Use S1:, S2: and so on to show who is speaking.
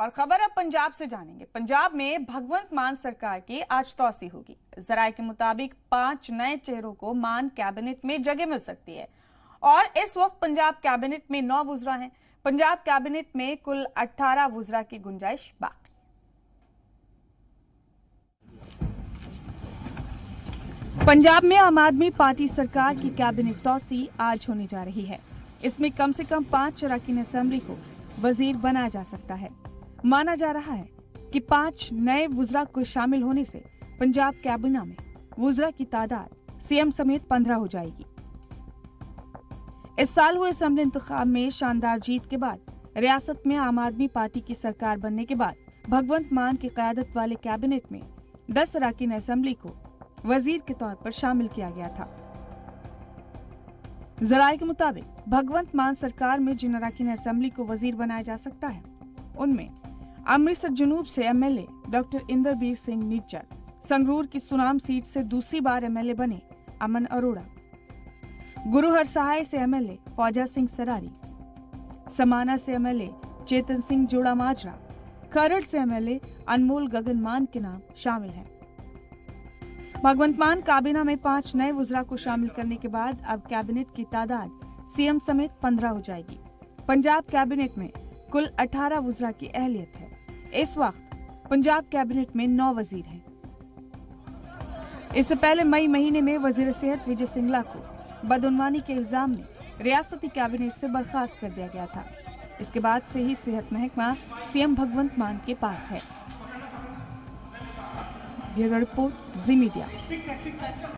S1: और खबर अब पंजाब से जानेंगे। पंजाब में भगवंत मान सरकार की आज तौसी होगी। जराये के मुताबिक 5 नए चेहरों को मान कैबिनेट में जगह मिल सकती है और इस वक्त पंजाब कैबिनेट में 9 वुज़रा हैं। पंजाब कैबिनेट में कुल 18 वुज़रा की गुंजाइश बाकी। पंजाब में आम आदमी पार्टी सरकार की कैबिनेट तौसी आज होने जा रही है। इसमें कम से कम 5 अरकान असेंबली को वजीर बनाया जा सकता है। माना जा रहा है कि 5 नए वुज़रा को शामिल होने से पंजाब कैबिनेट में वुज़रा की तादाद सीएम समेत 15 हो जाएगी। इस साल हुए असेंबली इंतखाब में शानदार जीत के बाद रियासत में आम आदमी पार्टी की सरकार बनने के बाद भगवंत मान की क़यादत वाले कैबिनेट में 10 अरकान असेंबली को वजीर के तौर पर शामिल किया गया था। जराये के मुताबिक भगवंत मान सरकार में जिन अरकान असेंबली को वजीर बनाया जा सकता है उनमें अमृतसर जनूब से एमएलए डॉक्टर इंदरबीर सिंह निज्जर, संगरूर की सुनाम सीट से दूसरी बार एमएलए बने अमन अरोड़ा, गुरुहर सहाय से एमएलए फौजा सिंह सरारी, समाना से एमएलए चेतन सिंह जोड़ा माजरा, खरड़ से एमएलए अनमोल गगन मान के नाम शामिल हैं। भगवंत मान काबीना में 5 नए वुज़रा को शामिल करने के बाद अब कैबिनेट की तादाद सीएम समेत 15 हो जाएगी। पंजाब कैबिनेट में कुल 18 वुज़रा की अहलियत है। इस वक्त पंजाब कैबिनेट में 9 वजीर हैं। इससे पहले मई महीने में वजीर सेहत विजय सिंगला को बदउनवानी के इल्जाम में रियासती कैबिनेट से बर्खास्त कर दिया गया था। इसके बाद से ही सेहत महकमा सीएम भगवंत मान के पास है। ब्यूरो रिपोर्ट, जी मीडिया।